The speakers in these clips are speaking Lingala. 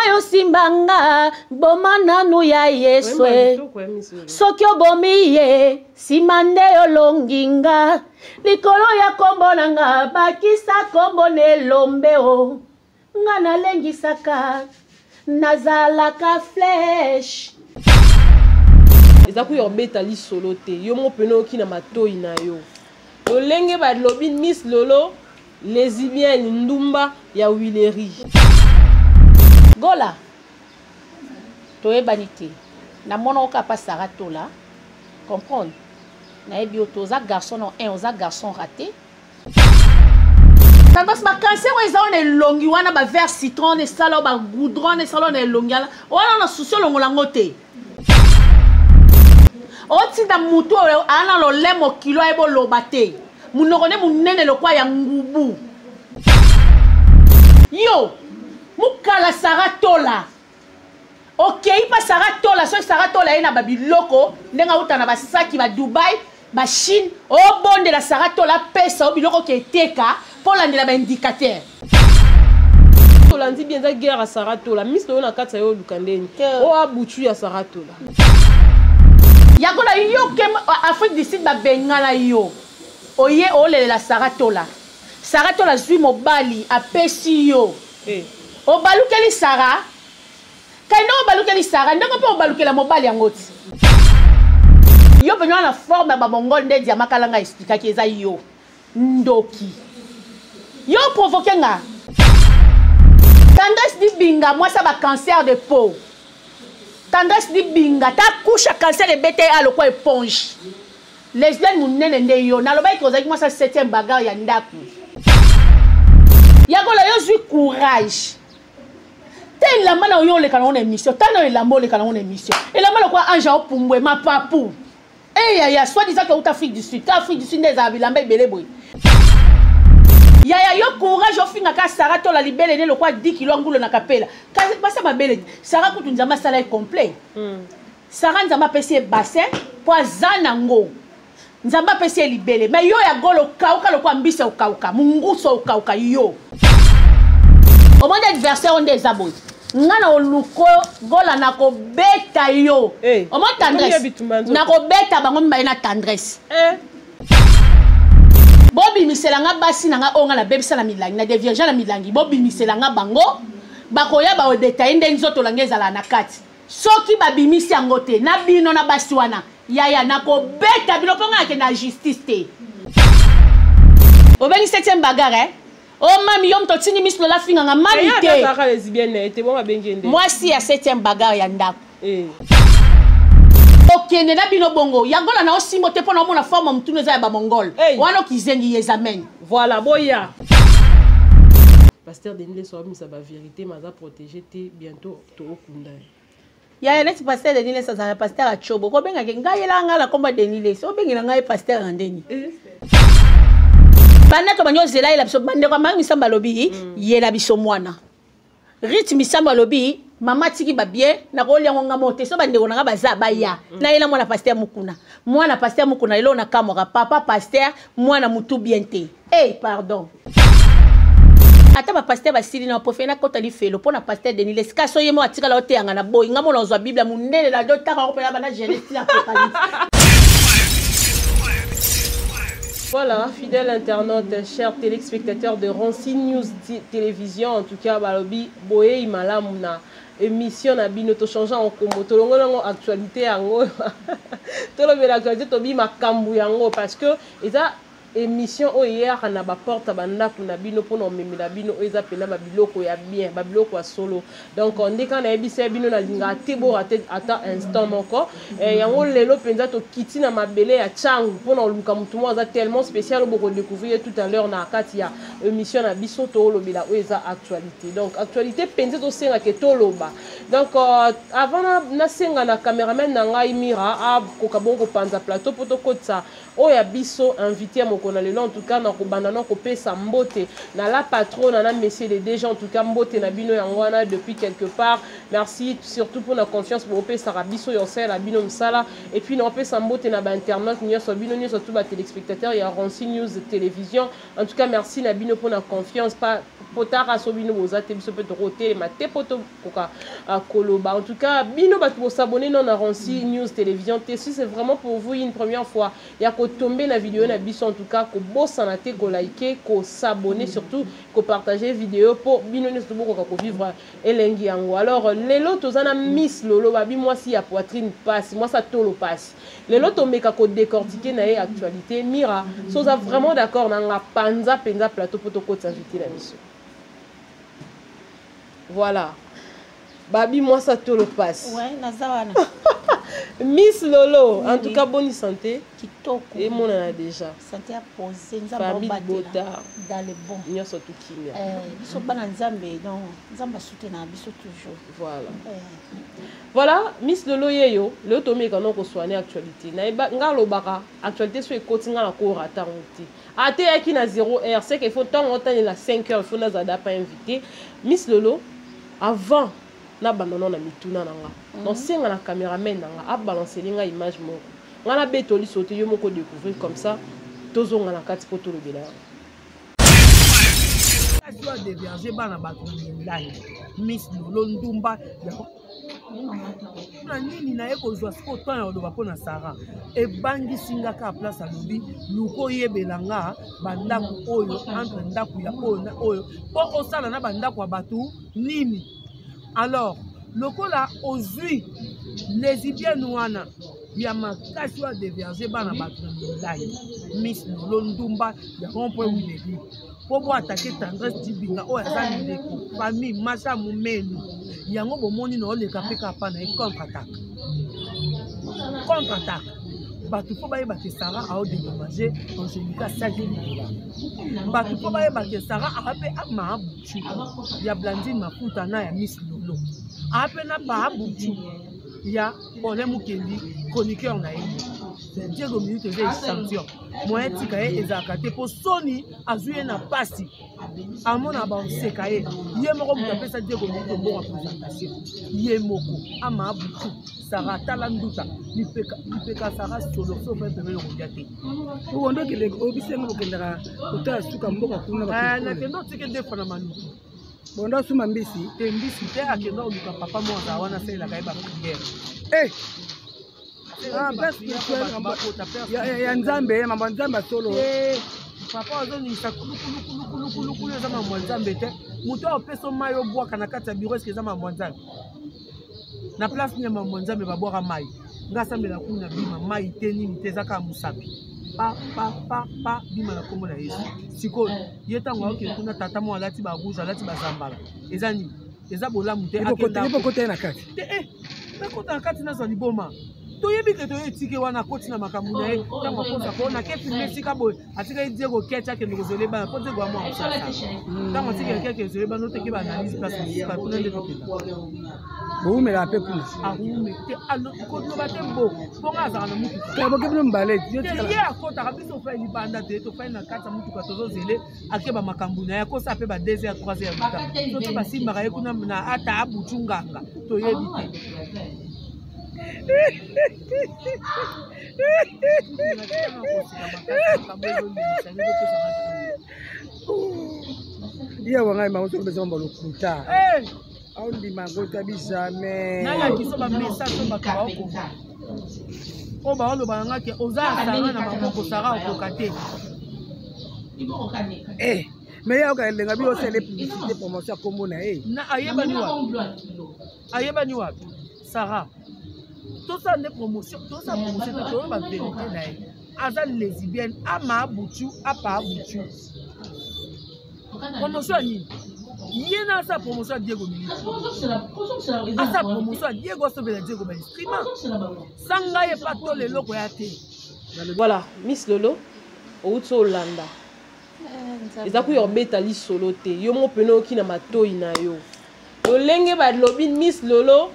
yo simbanga boma nanu ya Yeswe soki obomi ye simande yo longinga likolo ya kombo nanga bakisa kombo nelombe o nga nalengisaka nazalaka flèche eza ku yobeta li solo te yo mo peno ki na matoi na yo lolenge ba lobi Miss Lolo lesbienne ndumba ya Wileri gola toyebani te na mona oka pa Saratola comprendre na ebi otoza garçon non un oza garçon raté tandis ba cancer eza on elongi wana ba vert citron ne salo ba goudron ne salo ne longiala wana na suso longola ngote oti da mutu ana lo lemo kilo ebo lobate munokone munene lokwa ya ngubu yo mukala Saratola okay pa Saratola so Saratola ina babiloko ndenga utana basaki ba Dubai ba Chine o bonde la Saratola pesa o biloko ke teka pour landela ba indicateur tolandi bien za guerre à Saratola Miss Lolo na katsa yo lukandeni o abutu ya Saratola yakola yo ke Afrique du Sud ba bengala yo oye ole la Saratola zui mobali apesi yo obalukeli Sara kaino obalukeli Sara ndenge pe obalukela mobali yangoti yo penyo na forme ba mongol nde dia makalanga expliquer ki eza yo ndoki yo provoquer nga tendresse di binga moi ça ba cancer de peau tendresse di binga ta couche cancer de BTA le quoi éponge lesbienne munene nde yo na loba ikozaki moi ça 7e bagarre ya ndaku yakola yo zui courage te la mana yo le kana émission tano la mole kana émission et la mana quoi anja opumbwe ma papu ya soit disant que Afrique du Sud des abilamba belé boy ya yo courage ofinga ka Saratola libele ne le quoi 10 kilo ngulo na kapela basa mabele Sara kutu nzamba sala est complet Sara nzamba pesi bassin poisana ngo nzamba pesi libele mais yo ya golo kauka le quoi mbisa ukauka munguso ukauka yo au monde adversaire on des abos ngana oluko gola nako beta yo au monde tendresse nako beta bango mbaye na tendresse bobi miselanga basi nanga onga la bebisa na milangi na devierge na milangi bobi miselanga bango bakoya ba odetaye nde nzoto langeza la nakati soki babimisi yango te na bino na basi wana yaya nako beta bino ponga ke na justice te obengi 7e bagarre oh mami yom to tini Miss Lola finga nga mami te moi si ya 7e bagarre ya ndako okende na bino bongo yangola na osimo te pona mona forme mutunu eza ya ba mongol wana kizengi yezamen voilà boya pasteur Denis so amisa ba vérité maza protéger te bientôt to okunda ya net pasteur Denis ça ça pasteur a chobo ko benga ke ngayela ngala komba Denis so bengi na ngai pasteur andeni bana to banyo zela ila biso bande kwa mami samba lobi yela biso mwana rythme samba lobi mama tiki ba bien na ko liango ngamo te so bande ko nga baza baya na yela mwana pasteur mukuna elo na kamora papa pasteur mwana mutu bien te pardon ata ba pasteur basili na profena kota li felo pona pasteur Denis les kaso yemo atika la ote yanga na boy ngamo na zwa bible munene la dotaka ko pela bana Genèse apocalypse. Voilà, fidèles internautes, chers téléspectateurs de Rancy News Télévision, en tout cas, Balobi, Boye, Imalamuna, émission na bino to changeant en combo, to longo actualité yango, to lo l'actualité to bi makambu yango parce que eza émission hier na ba porte banda kuna bino pour nomemela bino eza pena ba biloko ya bien ba biloko ya solo donc on dit quand na ebise bino na linga tebo ata instant moko yango lelo penza to kiti na mabele ya changu pour na luka mutu mo za tellement spécial boko découvrir tout à l'heure na kati ya émission na biso to lobela eza actualité donc actualité penza to senga ke to loba donc avant na senga na cameraman na ngai Mira a ko kabongo panza plateau poto kotsa oya biso invité mo monoko na lelo en tout cas na kobanda na kopesa mbote na la patronne na messieurs les déjà en tout cas mbote na bino yangwana depuis quelque part. Merci surtout pour la confiance pour opesa rabiso yosel la bino msala et puis na opesa mbote na ba internet nyoso bino nyoso tout ba téléspectateurs ya Rancy News télévision. En tout cas merci na bino pour la confiance pas potara sobino bozate biso peut roter mate poto koka koloba. En tout cas bino ba to s'abonner non na Rancy News télévision. Si c'est vraiment pour vous une première fois ya ko tomber la vidéo na biso en tout cas ko bossa na te ko liker ko s'abonner surtout ko partager vidéo pour bino nyoso ko vivre elengi yango. Alors lelo tozana Miss Lolo babi moi si ya poitrine passe moi ça tolo passe lelo tomeka ko décortiquer na actualité Mira soza vraiment d'accord na nga panza penza plateau pour to ko t'inviter la mission. Voilà babi moi ça tolo passe ouais nazawana. Miss Lolo en tout cas bonne santé kitoko et mon a déjà santé à poser famille bota dans le bon nyoso to kimia biso bana nzambe donc nzamba soutenir biso toujours voilà Miss Lolo yeyo le tomeka non ko soigner actualité na ngalo baka actualité so ekoti ngala ko rata ngoti ate yaki na 0h c'est qu'il faut tant autant la 5h il faut nazada pas invité Miss Lolo avant na banono na mituna nanga donc senga na cameraman nanga a balancer linga image moko ngana betoli sauter yo moko découvrir comme ça tozonga na kati poto le bela soit déverger bana bato ndai Miss Lolo ndumba na nini na eko zwa siko temps ya oloba pona Sarah e bangi singa ka place alobi luko yebelanga bandako oyo entre ndako ya oyo na oyo po osala na bandako ya bato nini. Alors, lokola ozui lesbienne wana ya makasi wa déverger bana bato ndai Miss Lolo ndumba ya rond-point Wileri po bo attaquer Tendresse Dibinga oyo aza ndeko famille Masha Mumenu yango bomoni na oleka peka pa na contre-attaque bato po bayeba ke Sarah a dédommagé Angélica Sageli bato po bayeba ke Sarah a pe ama buchu ya Blandine Mafuta na ya Miss Lolo a pe na ba buchu ya Ole Mukendi chroniqueur na ye Diego minute de champion moyen tika ye ezaka te po soni azuye na pasi amona ba oseka ye ye moko muta pesa Diego minute moko présentation ye moko ama buchu Sarah talanduta lipeka Sarah solo so pe pe lo ndiate uondo kile obisenga bokendaka kota suka mboka kuna ba na kendo tike defana manu bonda suma mbisi te akendo luka papa mo za wana sela ka ba prière ya nzambe mambo nzambe solo papa azoningisa kulukulu eza mambo nzambe te moto aopesa mai obwaka na kati ya biro eske eza mambo nzambe na place ni ya mambo nzambe babwaka mai nga asambela kuna bima mai te nini te eza kaka mosapi pa bima na kombo na Yesu sikoyo ye ntango aoke kuna tata mo alati barouge alati bazambala eza nini eza bolamu te akokota ye na kati te nakota na kati nazwa liboma toyebi ke toye etike wana koti na makambo na ye ntango akosa kona ke filme esika boye atika ye Diego keti akende kozole bana po Diego amwa mosasa ntango atika keke ezole bana oteke baanalyse place kuna nde tokenda boumela mpe kuna arume te koloba te bo mponga azala na mutuka bokebino mbale ye akotaka biso ofai libanda te tofai na kati ya mutuka tozozele akeba makambo na ye akosa mpe ba 2 heures 3 heures muta soki basimbaka ye kuna na ata abutu nganga toyebi te iya wangai mauso beza mbalo kuta au ndima ngota bizame nala kiso ba message ba ka oko o ba olo ba ngake oza Sarah na maboko Sarah okokate mais ya ka lenga bi ose les publicité promotion kombo na na ayeba ni wapi Sarah tosa ne promotion tosa promotion to ba vérité na ye aza lesbienne ama buchu apa buchu promotion ni ye na sa promotion Diego Milito asa promotion Diego Sobela Diego ba streamer sanga ye pato le loko ya te. Voilà Miss Lolo outo Olanda eza ku yo betali solo te yo mo peno ki na matoi na yo lolenge ba lobi Miss Lolo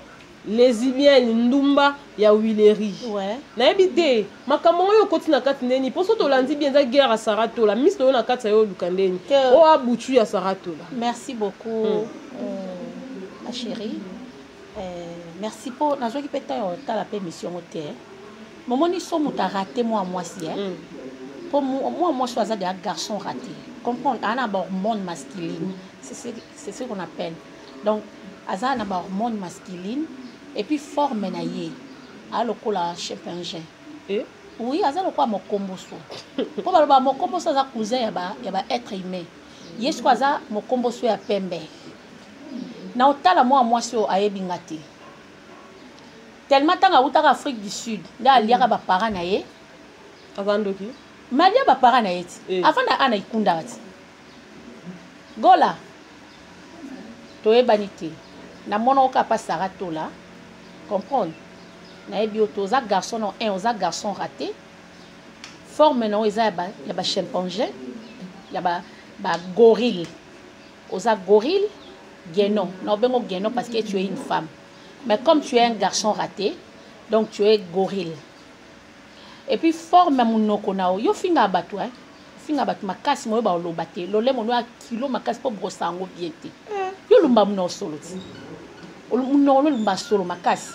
lesbienne ndumba ya Willery. Ouais. Nayebi te makambo yo koti na kati ndeni poso to landi bien za guerre à Saratola Miss to na kati yo lukandeni o abuchu ya Saratola. Merci beaucoup ma chérie. Merci pour na joki peta yo ta la permission ote. Momoni so muta raté moi si pour moi choisir des garçons ratés. Comprendre on a une hormone masculine. C'est ce qu'on appelle. Donc aza na ba hormone masculine et puis forme na ye a lokola chimpanzé. Oui, aza lokola mokomboso. Po ba mokomboso za cousin ya ba être humain. Yesu aza mokomboso ya pembe. Na otala moi so ayebi ngati. Tellement tanga utaka Afrique du Sud, nda aliaka ba parents na ye. Avandoki. Malia ba parents na ye. Avant na ana ikunda ati. Gola. Toyebani te. Na mona oka pa Saratola. Comprendre. Na yebi oza garçon non un oza garçon raté. Forme non eza ya ba chimpanzé. Ya ba gorille. Oza gorille, guénon. Non bengo guénon parce que tu es une femme. Mais comme tu es un garçon raté, donc tu es gorille. Et puis forme monoko nao yo finga batu hein. Finga batu makasi mo ba olobate. Lolé mono a kilo makasi po brosango bien te. Yo lumba muno solo ti. Muno lumba solo makasi.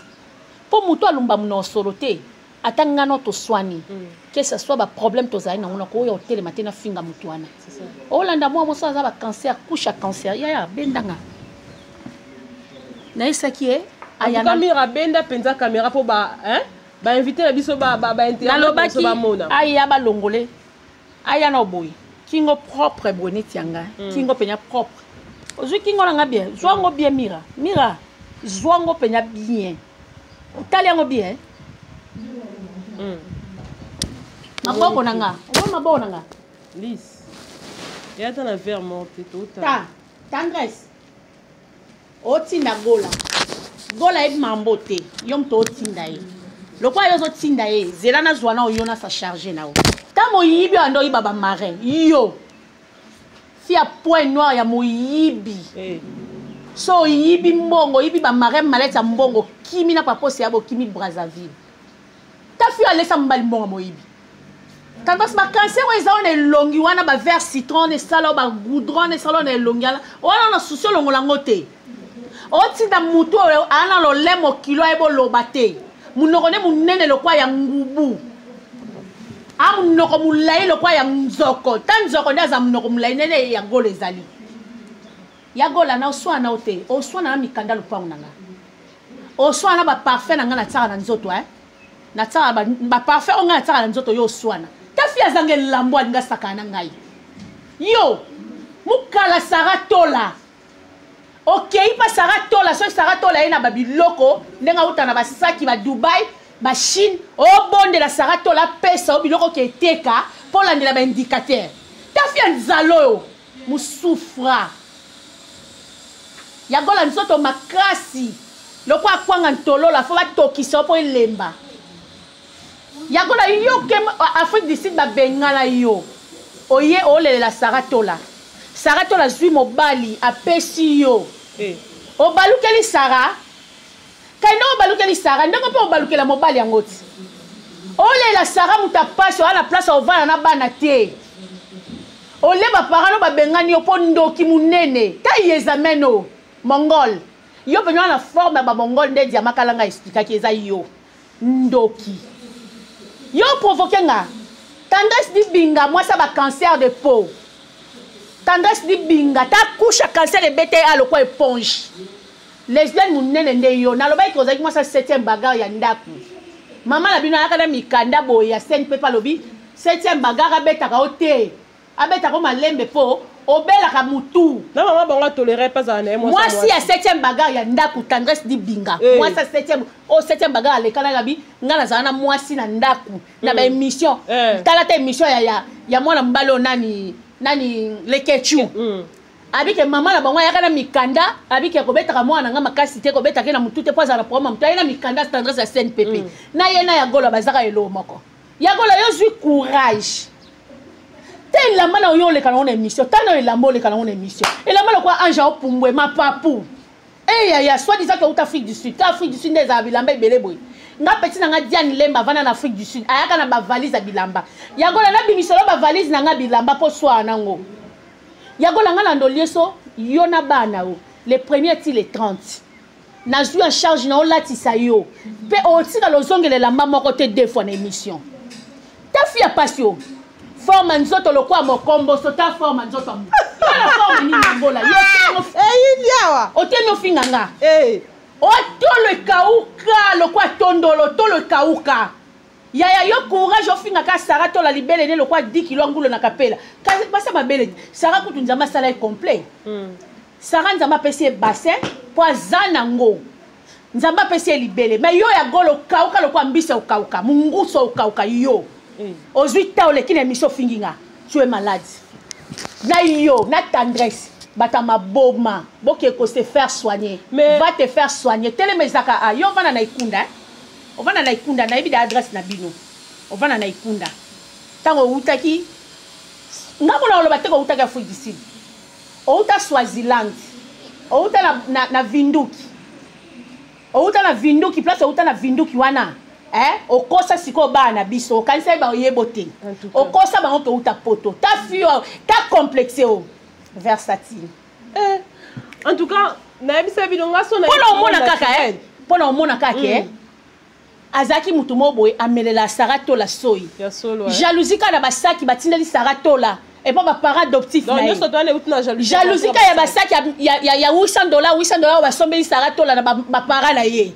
Po muto lumba muno solo te. Atanga no to swani. Que ce soit ba problème to za na monoko yo tele matena finga mutuana. C'est ça. Olanda moi mo ça ba cancer, couche à cancer. Ya bendanga. Na isa ki e ayana caméra benda penza caméra po ba hein ba inviter la biso ba internet so ba mona aya ba longolé aya na boy kingo propre bonnet yanga kingo penya propre ozu kingo nga bien zwango bien mira zwango penya bien utaliango bien maboko nanga o maboko nanga lisse ya ta na verre monté tota ta tendresse otinda gola e mambote yom to otinda e lokwa yo zo tinda e zela na zwana oyo na sa charger na o ta moyibi ando yiba ba marin yo fi a point noir ya moyibi so yibi mbongo yibi ba marin maleta mbongo kimi na paposi yabo kimi Brazzaville ta fi alesa mbali mbongo moyibi tandis ma cancer o eza on elongi wana ba vert citron ne sala ba goudron ne sala na elongi ala wana na suso longola ngote otinda mutu ana lo lemo kilo ebo lobate munoko ne munene lokwa ya ngubu a munoko mulai lokwa ya nzoko tanzoko ndaza munoko mulai nene ya gole ezali ya gola na oswana ote oswana na mikanda lupangu nanga oswana ba parfait nanga na tsaka na nzoto na tsaka ba parfait onga na tsaka na nzoto yo oswana tafi azange lambo alinga sakana ngai yo mukala Saratola. Ok, pas Saratola, so Saratola ena babiloko, ndenga uta na basaki ba Dubai, ba Chine, o bonde la Saratola pesa o biloko ke teka pour la ndela ba indicateur. Ta fi nzalo mu souffra. Ya gola nzoto makasi. Loko akwanga ntolola fo ba tokisa po elemba. Ya gola yo ke Afrique du Sud ba bengala yo. Oye ole la Saratola. Saratola zui mobali apesi yo. O balukeli Sara. Kaino balukeli Sara, ndongo pe o balukela mobali yangoti. Ole la Sara muta paso ala place o vana na bana te. Ole ba parano ba bengani yo po ndoki munene. Ta yezameno Mongol. Yo penyo na forme ba Mongol nde dia makalanga explica ki eza yo. Ndoki. Yo provoquer nga. Tendresse di binga moi ça ba cancer de peau. Tendresse di binga ta couche à cancer de BTA le quoi éponge. Lesbienne munene nde yo na loba ikoza ki moi ça 7e bagarre ya ndaku. Mama la bino akana mikanda boy ya scène pe pa lobi 7e bagarre abetaka ote. Abetaka malembe po obelaka mutu. Na maman bonga tolérer pas à moi si ya 7e bagarre ya ndaku tendresse di binga. Moi ça 7e bagarre le kana gabi ngana zana moi si na ndaku na ba émission. Tala ta émission ya mwana mbalo nani lekechu abike mama na bango yakana mikanda abike kobetaka mwana nga makasi te kobetaka na mutu te poza na problème mutu ayena mikanda tendresse ya CNPP na yena ya gola bazaka elo moko ya gola yo zui courage te la mana yo le kana on émission tano la mole kana on émission et la mana kwa anja opumbwe mapapu Eh ya soit disant que out Afrique du Sud, Afrique du Sud des bilamba belé boy. Nga petit na nga Diane Lemba vana na Afrique du Sud. Ayaka na ba valise à bilamba. Yagola na bimisolo ba valise na nga bilamba po soir nango. Yagola nga na ndolieso yona bana o. Les premiers ti les 30. Na joué en charge na olatisa yo. Pe o tika lozongele la mama côté deux fois na émission. Ta fille a passion. Forme nzoto lokwa mokombo so ta forme nzoto. La forme ni ngola. Yo Iliawa. Oteno finganga. O to le kauka lokwa tondolo to le kauka. Yaya yo courage ofinga ka Sarah to la libele ne lokwa 10 kilo ngulo na kapela. Basa mabele Sarah kutu nzama sala complet. Sarah nzama pesi bassin poisana ngo. Nzamba pesi libele. Mais yo ya golo kauka lokwa mbisa ukauka. Munguso ukauka yo. Ozwita ole kine miso finginga. Tu es malade. Na yo, na tendresse. Batama boma. Boke ko se faire soigner. Mais va te faire soigner. Tele mezaka a yo vana na ikunda. O vana na ikunda na ibida adresse na bino. O vana na ikunda. Tango utaki. Ngamona olo bateko utaki Afrique du Sud. O uta Swaziland. O uta na Vinduki. O uta na Vinduki place o uta na Vinduki wana. Okosa siko bana biso kanisa ba yebote okosa ba on uta poto ta fio ta complexé o versatile en tout cas na bisa bidonga so na pona omona kaka azaki mutu moboye amelela Sarato la soyi jalousie ka na basaki batindeli Sarato la et pas ba parents adoptifs na yo so tone utna jalousie ka ya basaki ya $800 ba sombeli Sarato la na ba parents na ye.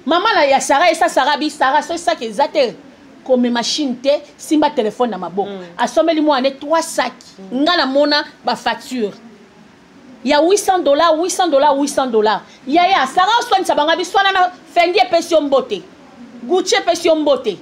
Maman la ya Sarah et ça Sarah bi Sarah c'est ça que zate comme machine te simba téléphone na maboko asomeli mo ane 3 sacs ngana mona ba facture ya $800 ya Sarah soigne sabanga bi swana na fendi pesio mbote Gucci pesio mbote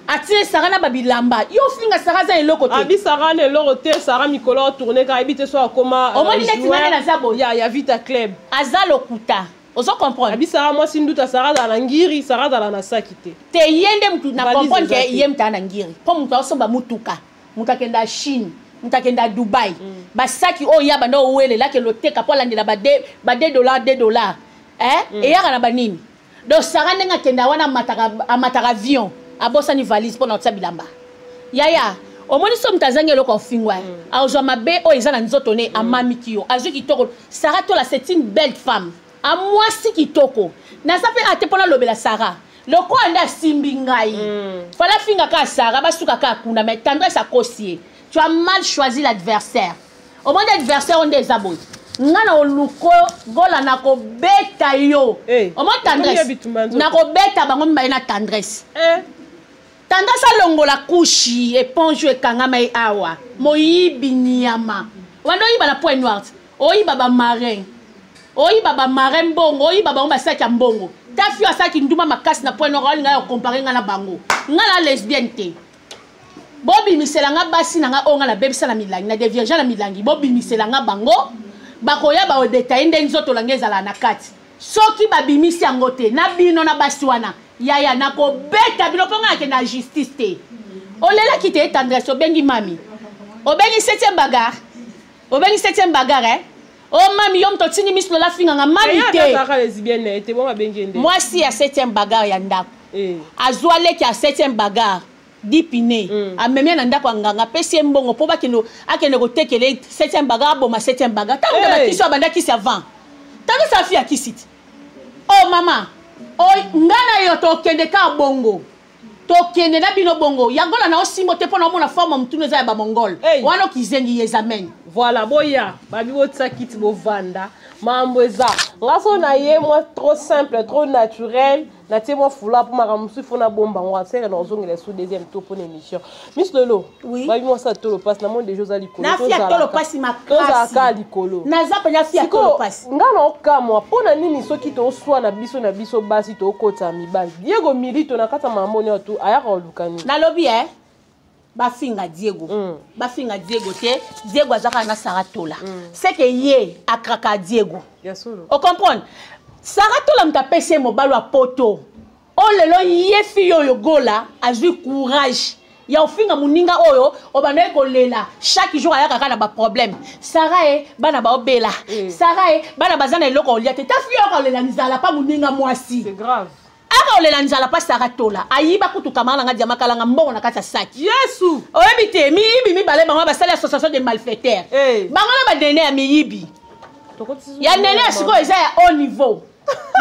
atire Sarah na babilamba yo finga Sarah za eloko te abi Sarah ne eloko te Sarah mikolo tourner ka ebite so akoma o moni netimana na zabo ya Vita Club azalo kuta. Ozo comprendre. Abi Sarah moi sinduta Sarah dans la ngiri Sarah dans la sakite. Te yende mutu na comprendre que yem ta na ngiri. Po mutu osomba mutuka. Mutakenda Chine, mutakenda Dubai. Ba saki o ya bando wele la ke loteka po landela ba $2. Et ya kana banini. Donc Sarah nenga kenda wana mataka avion. Abosa ni valise po na otsa bilamba. Yaya omoni so mtazange loko fingwa. Aozwa mabe o ezana nzoto ne amami kiyo. Azu kitoko Sarah to la c'est une belle femme. A moi si kitoko na sape ate pona lobela Sarah loko anda simbi ngai fala finga ka Sarah basuka ka kuna mais tendresse à kosie tu as mal choisi l'adversaire au moins l'adversaire on des aboy ngana oluko gola na ko beta yo au moins tendresse na ko beta bango mbaye na tendresse tendresse longola kushi éponge ekanga mai awa moyibi nyama wando yiba na point noir oyiba ba marin oyi baba marin bongo oyi baba on basaki mbongo ta fio asaki nduma makasi na point noir nga comparer nga na bango nga la lesbienne te bobi misela nga basi na nga onga na bebisa na milangi na de vierge na milangi bobi misela nga bango bakoya ba o detail ndenzoto langeza la na kati soki babimisi yango te na bino na basi wana yaya na ko beta bino ponga ke na justice te olela kite tendresse obengi mami obengi 7e bagarre oh mami yom to tini mislo la finga mami te moi si à 7e bagarre ya ndako azwale ki à 7e bagarre dipine amemia na ndako nganga pesi mbongo po bakino akene ko tekele 7e bagarre bo ma 7e bagarre ta ngana kiso abanda kisi avant ta sa fia kisiti oh mama oh ngana yo to kende ka bongo to kende na bino bongo yangola na osimbo te pona mona forme mtuno za ya ba mongol wano kizengi yezamen. Voilà, boya, babi wotsa kit bo vanda, mambo eza. Ngaso na ye moi trop simple, trop naturel, na tie moi fula pour maramusu fona bomba ngwa sere na zongela sous deuxième tour pour l'émission. Miss Lolo, oui. Babi moi ça tolo passe na monde de Josali Kolo. Na fia tolo passe ma classe. Toza ka likolo. Na zapa na fia tolo passe. Ngana okamwa pona nini soki to swa na biso basi to kota mibali. Diego Milito na kata mamoni otu ayaka olukani. Na lobby bafinga Diego te Diego azaka na Saratola c'est que ye akraka Diego o comprendre Saratola mtapese mobalo a poto o lelo ye fiyo yo gola azui courage ya ofinga muninga oyo obanda kolela chaque jour ayaka kaka na ba problème Sarah bana ba obela Sarah bana bazana eloko olia te tafiyo kolela nzala pa muninga mwasi c'est grave aka olela nzala pa Sarah tola ayiba kutu kamala nga diama kala nga mbongo na kati ya saki Yesu oyebi te miyibi mibale bango basali association de malfaiteurs bango na badene ya miyibi ya nene ya sikoyo eza ya haut niveau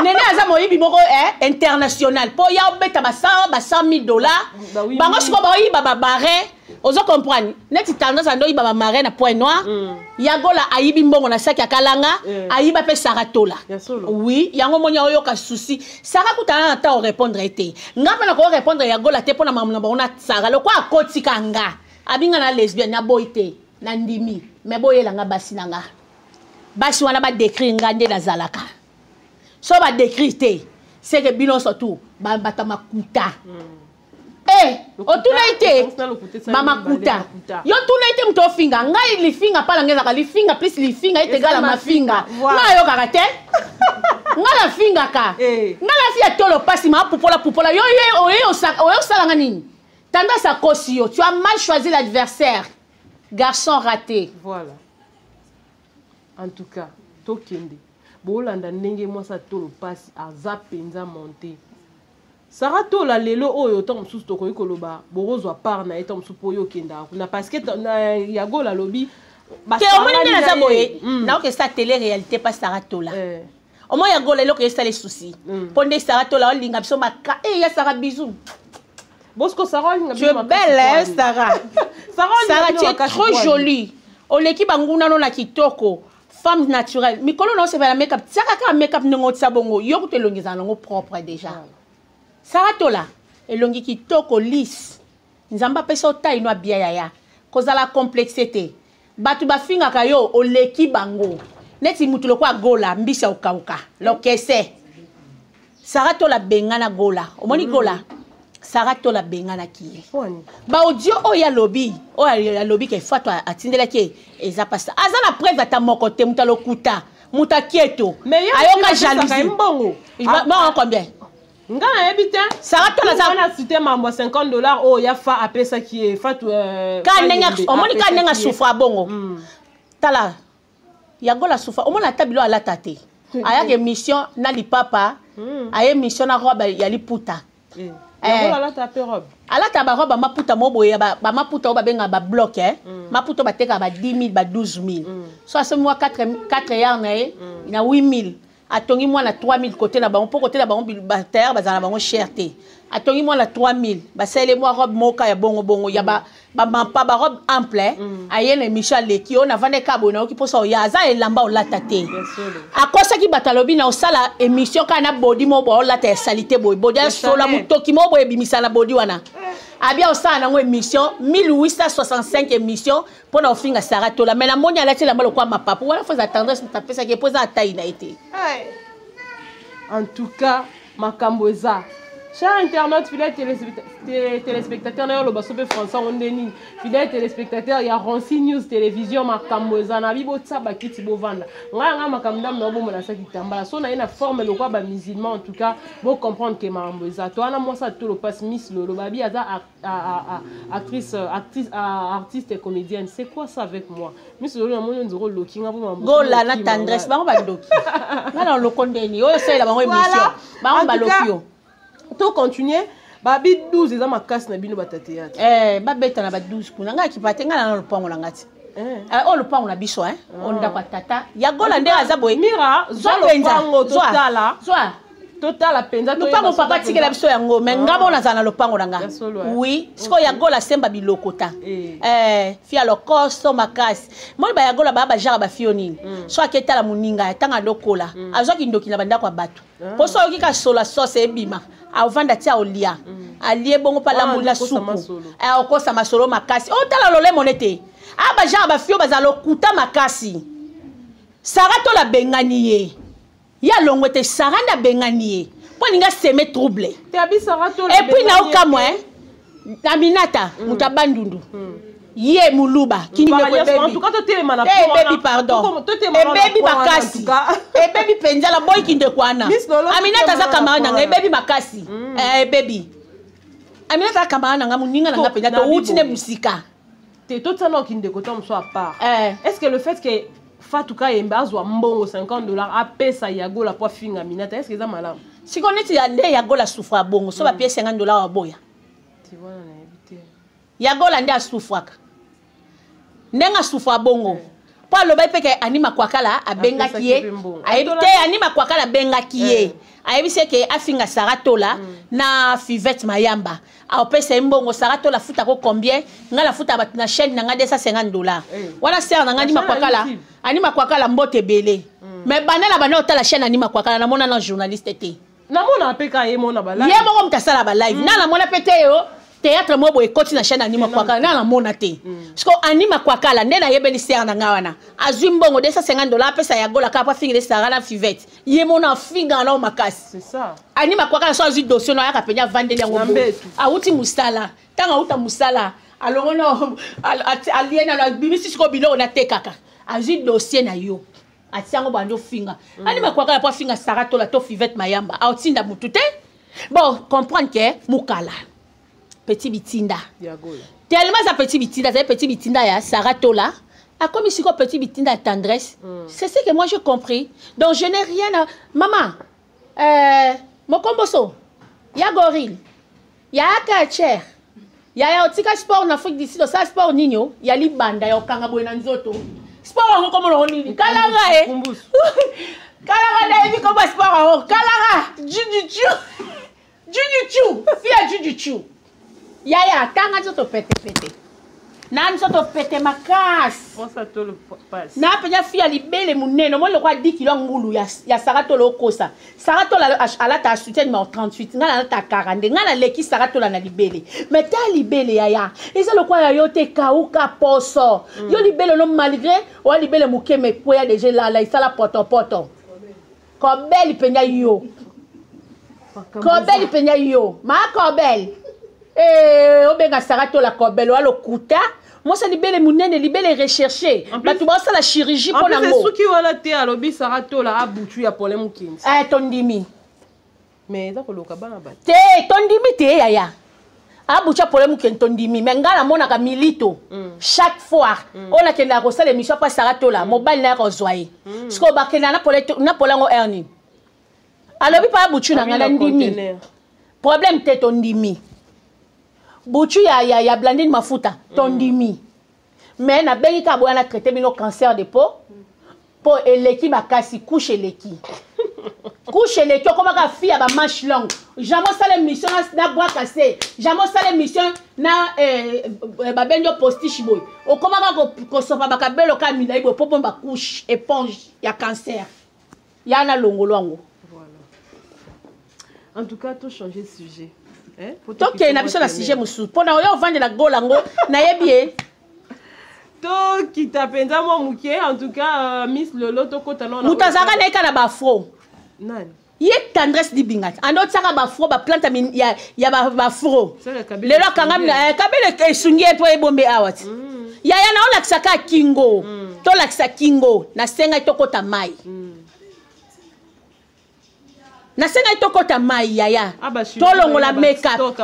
nene aza moyibi moko international po ya obeta ba $100,000 bango sikoyo baoyiba babarin ozo comprendre neti tendance ando yiba babarin na point noir yagola ayibi mbongo na saki ya kalanga ayiba pe saratola oui yango monya oyoka souci sara kutana na ta o répondre ete ngapa na ko répondre yagola te pona mamuna bona sara lokwa akotika nga abinga na lesbienne na boite na ndimi me boyela nga basi nanga basi wana ba décrire nga nde na zalaka so ba décrire te c'est que bino surtout ba bata makuta otuna ite mama kuta yo tuna ite mto finga ngai lifinga pala ngeza ka lifinga plus lifinga ite gala mafinga na yo kaka te ngala finga ka ngala fi atolo pasi ma pupola yo sala ngani tanda sa kosio tu as mal choisi l'adversaire garçon raté voilà en tout cas tokende bolanda ndenge mwasa tolo pasi aza penza monter Sarah tola lelo oyo to msusu tokoyi koloba borozwa part na eto msusu po yo kenda kuna parce que yagola lobi ke omoni na zaboye na oke sa télé réalité pas Sarah tola au moins yagola lelo ke sa les soucis ponde Sarah tola olinga biso maka ya Sarah bisou Bosco Sarah linga tu es belle Sarah Sarah tu es trop jolie oleki banguna no na kitoko femme naturelle mikolo no se va la make-up tiaka ka make-up ngo tsabongo yo ko te longeza ngo propre déjà Sarah tola elongi kitoko lisse nzamba pesa otai no bia ya kozala complexité batu bafinga kayo oleki bango neti mutu lokwa gola mbisa ukauka lokese Sarah tola bengana gola omoni gola Sarah tola bengana ki ba audio oya lobby ke fatwa atindela ke eza pasa azana preuve ta moko te muta lokuta muta kieto ayoka jalousie mbongo ba combien ngana ebite Sarah tola na cité mambo $50 oh ya fa apesa ki fatu ka nenga omoni ka nenga souffra bongo tala yagola souffra omona tabilo ala tate ayake mission na lipapa aye mission na roba ya liputa alata ba roba maputa moboye ba maputa ba benga ba bloc maputa ba teka ba 10,000 ba 12,000 so ase moi 4 years na 8,000 atongi moi na 3,000 côté na bango po côté na bango ba terre bazana bango cherté atongi moi na 3,000 ba sele moi robe moka ya bongo ya ba robe ample ayene Michel Leki on avane kabo na okiposa oyaza elamba olata te akosa ki batalobi na osala émission kana body mo bo olata salité body sola mutoki mo bo ebimisa na body wana abia osala nango émission 1865 émission pour na ofinga Sarah tola mais na moni alati la malo kwa mapapu wana faut attendre ça tapesa ki posa taille na été en tout cas makambo eza chers internautes, fidèles téléspectateurs, français, fidèles téléspectateurs, il y a Ronsi News Télévision, Makamboza, Nabibo Tsaba Kiti Bovanda. Nga Makamdam Nobo Monasa Kitambala. So na une forme le quoi musulman en tout cas, pour comprendre que Makamboza. Toi na moi ça tout le passe Miss Lolo Babi Aza artiste et comédienne. C'est quoi ça avec moi? Miss Lolo na mon ndoro loki nga bo Gola na tendresse ba ba doki. Na na lo kondeni. Oyo c'est la ba émission. Ba ba lokio. To continuer babi 12 eza makasi na bino batateatre ba beta na ba 12 kuna nga kipate nga na lopango na ngati o lopango na biso onda kwa tata ya gola nde aza boye mira zo lopango totala penza to lopango papa tikela biso yango mais ngabo na zana lopango na nga oui siko ya gola semba bilokota fia lokoso makasi moi ba ya gola ba jara ba fioni so aketa la muninga tanga lokola azoki ndoki na banda kwa batu poso yoki ka sola sauce ebima avanda tia olia alie bongo pa lambu la supu okosa masolo makasi o tala lole monete aba jara ba fio bazalo kuta makasi Sarah to la bengani ye ya longwete Sarah na bengani ye po ninga seme trouble te abi Sarah to et puis na okamwa Aminata mutabandundu ye muluba kini me baby en tout cas to telema na baby pardon baby makasi baby penjala boy kinde kwana Aminata za kamara na baby makasi baby Aminata kamara nanga muninga nanga penya to utine musika. Te tout ça non qui ne côté à part. Est-ce que le fait que Fatouka Yemba soit mbongo $50 a payé ça Yago la poids finga Aminata est-ce que ça malade? Si on est Yago la souffre bongo, so va payer $50 à boya. Tu vois on a évité. Yago la ndia souffre. Nenga souffre bongo. Pour le bail que anima kwakala abenga kiye. Aibite anima kwakala benga kiye. Aibise ke afinga saratola na Fivette Mayamba. A opese mbongo saratola futa ko combien? Nga la futa bat na chaîne na nga $250. Wana ser na nga anima kwakala mbote belé. Mais banela bana ota la chaîne anima kwakala na mona na journaliste té. Na mona peka ye mona ba live. Ye moko mtasala ba live. Na mona pete yo. Théâtre mo boy koti na chaîne anima kwakala na mona te. Parce que anima kwakala ndena yebeli ser na nga wana. Azwi mbongo $250 pesa ya gola kapa fingi de sarala Fivette. Ye mona finga na makasi. C'est ça. Anima kwakala so azwi dossier no ya kapenya vandeli yango. Auti musala. Tanga uta musala. Alongono aliena na bibisi siko bilo na tekaka. Azwi dossier na yo. Atiango bando finga. Anima kwakala po finga saratola to Fivette Mayamba. Autinda mutute. Bon, comprendre que mukala. Petit bitinda. Tellement ça petit bitinda, c'est petit bitinda ya saratola. A comme ici petit bitinda tendresse. C'est ce que moi j'ai compris. Donc je n'ai rien à maman. Mon comboso. Ya gorille. Ya kacher. Ya otika sport en Afrique d'ici, ça sport nino, ya libanda ya okanga boena nzoto. Sport en comme on dit. Kalanga Kalanga na evi comme sport en kalanga. Juju. Fia juju. Yaya, tanga zoto pete. Nan zoto pete makas. Moi ça te le passe. Na penya fia libele munene, moi le kwa 10 kilo ngulu ya sarato lo kosa. Sarato la ala ta soutien ma 38, ngala ta 40, ngala leki sarato la na libele. Mais ta libele yaya, eza le kwa yo te kauka poso. Yo libele no malgré o libele mukeme poya déjà la isala poto. Kobel penya yo. Kobel penya yo. Ma kobel. Obenga sarato la kobel walo kuta. Moi ça libelle munene libelle recherché. Ba tu bossa la chirurgie pour nango. En plus qui wala te alobi sarato la abutu ya problème kins. Tondimi. Mais ça ko loka bana ba. Tondimi te yaya. Abutu ya problème ken tondimi. Mais ngala mona ka milito. Chaque fois on a kenda ko sala émission pas sarato la mobile na rozwaye. Sko ba kenda na polango erni. Alobi pa abutu na ngala ndimi. Problème te tondimi. Bouchu ya blandine mafuta tondimi. Mais na bengi ka boya na traiter bino cancer de peau. Po eleki bakasi couche eleki. Couche eleki comme ka fille ba manche longue. Jamais ça l'émission na bois cassé. Jamais ça l'émission na ba benjo postiche boy. O comme ka sofa ba kabelo ka mina ibo popo ba couche éponge ya cancer. Ya na longolongo. Voilà. En tout cas, tout changer de sujet. Ok, na biso na sujet musu. Pona yo vendre la golango na yebie. To kitapenza mo muke en tout cas Miss Lolo to kota non. Mutazaka na eka na bafro. Nani? Ye tendresse di bingati. Ando tsaka bafro ba planta ya bafro. Lelo kanga kabele esungie to ebombe awat. Ya na ola kisaka kingo. To la kisaka kingo na senga to kota mai. Nasenga itokota mai yaya. Tolongo la make-up.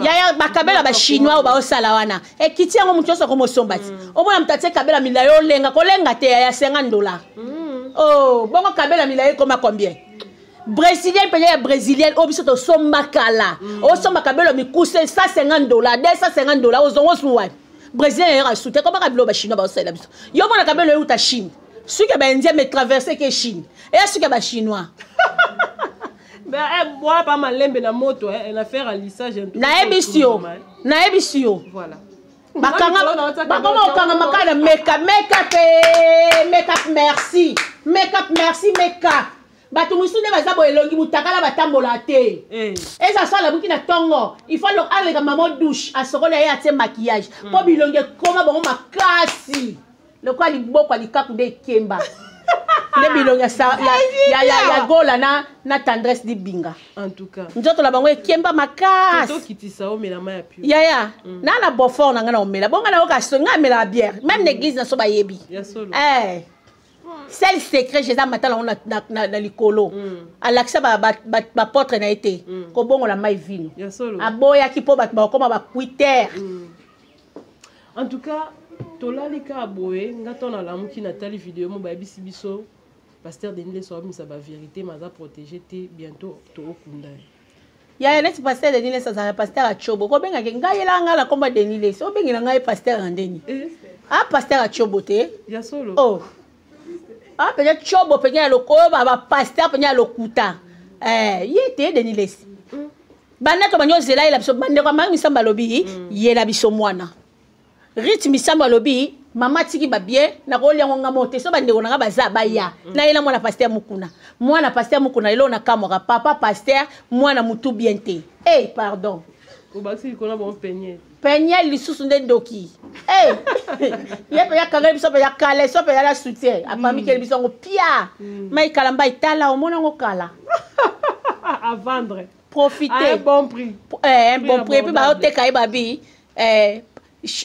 Yaya bakabela ba chinois ou ba osala wana. E kiti yango mutu so komo sombati. Omona mutatie kabela milayo lenga kolenga te yaya $50. Oh, bongo kabela milayo koma combien? Brésilien paye brésilien obiso to somba kala. O somba kabela mikuse $150, $250 ozongo suwa. Brésilien yera soute koma kabelo ba chinois ba osala biso. Yo mona kabelo uta Chine. Suka ba indien me traverser que Chine. Et suka ba chinois. Ben moi pas mal lembe na moto en affaire à lissage en tout. Na ebisio. Voilà. Bakoma okanga makana make-up merci. Make-up. Batu musune bazabo elongi mutakala batambola te. Eza sala buki na tongo. Il faut donc aller comme maman douche à sokola ya te maquillage. Po bilongi koma bango makasi. Le quoi liboko likaku de kemba. Ne bilongi ya gola na tendresse di binga. En tout cas. Nzoto la bango kemba makasi. Toto kitisa o mela ma ya pu. Ya. Na bofor na ngana omela. Bonga na oka so nga mela bière. Même l'église na so ba yebi. Ya solo. Celle secret j'ai matala na likolo alakisa ba porte na été ko bongo la mai vino aboya ki po bat ba koma ba Twitter. En tout cas tolalika aboye ngato na lamuki na tali vidéo mo ba bisi biso pasteur Denis so misa ba vérité maza protéger te bientôt to okunda ya net pasteur Denis ça ça pasteur a chobo ko benga ke ngayela ngala komba Denis so bengi na ngai pasteur andeni ah pasteur a chobo te ya solo oh ah peut-être chobo peut-être le ko ba pasteur peut-être le kuta yete Denis bana to banyo zela ila biso bande kwa mami samba lobi yela biso mwana rythme samba lobi mama tiki ba bien na ko liango ngamote so bande ko na baza baya na yela mwana pasteur mukuna ilo na kamera papa pasteur mwana mutu bien te pardon obasi ko na bon peigner lisusu nde ndoki yepe ya kanga biso pe ya kale so pe ya la soutien apami ke biso ngo pia mai kalamba itala o mona ngo kala à vendre profiter à un bon prix un bon prix puis ba oteka e babi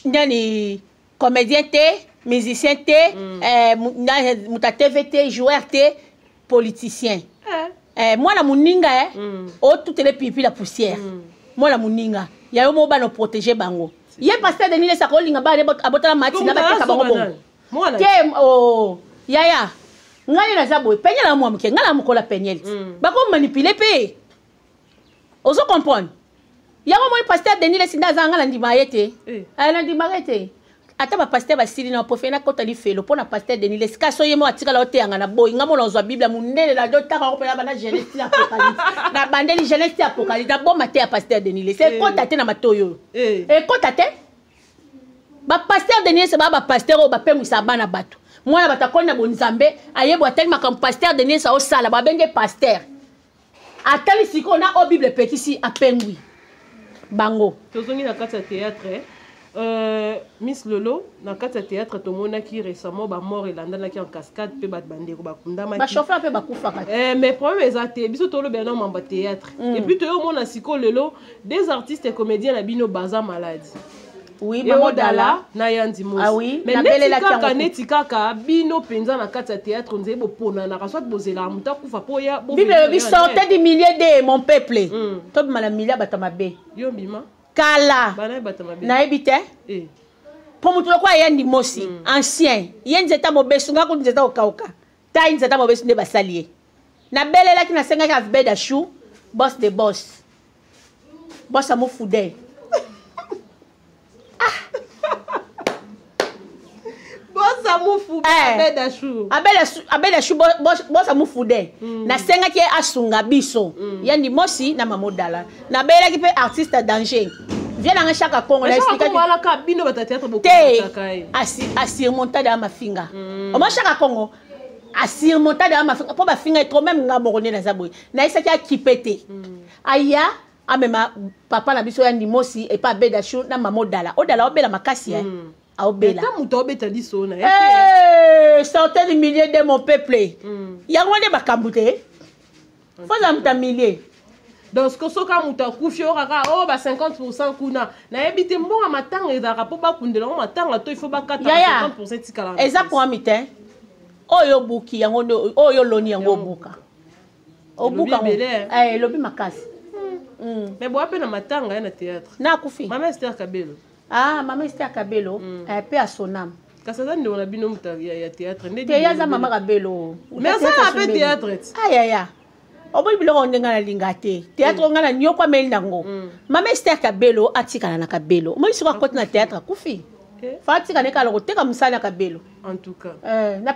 nani comédien te musicien te muta TVT joueur te politicien mwana muninga o toutes les pipi la poussière mwana muninga ya yo mo ba no protéger bango ye pasteur Denis sa ko linga ba abotala mati na ba teka bango bongo ke yaya ngali na zabo penyela mo amke ngala mukola penyel ba ko manipuler pe ozo comprendre yango mo pasteur Denis sinda zanga na ndima yete na ndima yete ata ba pasteur basili na profena kota li felo pona pasteur Denis le ska so yemo atikala oteanga na boy ngamo na zo Bible munene la dotaka ko pela bana Genèse apocalypse na bandeli Genèse apocalypse da bon maté à pasteur Denis c'est kota te na matoyo kota te ba pasteur Denis c'est ba pasteur o ba pemisa bana bato mwana batakona bonzambe ayebo atelma comme pasteur Denis sa o sala ba benge pasteur atali siko na o Bible petisi apengwi bango tozongi na kati ya théâtre Miss Lolo na kati ya théâtre tomonaki récemment ba mort elandanaki en cascade pe bat bandeko bakundamaki ba chauffeur pe bakufaka mais problème ezate biso tolo beno mamba théâtre et puis toyo mona siko lelo des artistes et comédiens na bino baza malade oui mamodala na yandi mosi ah oui mais neti kaka bino penza na kati ya théâtre nzeye bopona na kaswa bozela muta kufa poya bible bi sortait des milliers de mon peuple to mala milliard batamabe yo bima kala na ebite po mutu lokwa yandi mosi ancien yenzeta mobesu ngako nzeta okauka ta nzeta mobesu nde basalie na belela ki na senga ka beda chou boss de boss amu fude boss amu fude abeda chou boss amu fude na senga ki asunga biso yandi mosi na mamodala na belela ki pe artiste danger viens dans chaque Congo na expliquer assurmonter de ma finga au moins chaque Congo assurmonter de ma finga pour ba finga trop même ngamo na zaboi na isaki akipete aya amema papa na biso ya ndimosi et pas beda chou na mamodala odala obela makasi a obela ta muto obeta liso na sortez des milliers de mon peuple yango ne bakambute faut amta milliers. Donc, ce que soka muta kufio kaka oh ba 50% kuna na ebite mbonga matanga ezaka po ba kundela matanga to il faut ba 50% tikala. Exact pour amite. Oyo buki yango oyo loni yango buka. Obuka lobi makasi. Mais bo apena matanga na théâtre. Na kufi. Mama Esther Kabelo. Ah, Mama Esther Kabelo, pe a sonam. Kasada ndo na bino muta ya théâtre ndé. Te yaza Mama Kabelo. Mais ça a fait théâtre. Aya. Obo biloko ndenga na lingate théâtre ngana nyokwa meli nango Mama Esther Kabelo atikana na Kabelo mo isuka koti na théâtre kufi fatika ne kala koteka musala Kabelo en tout cas na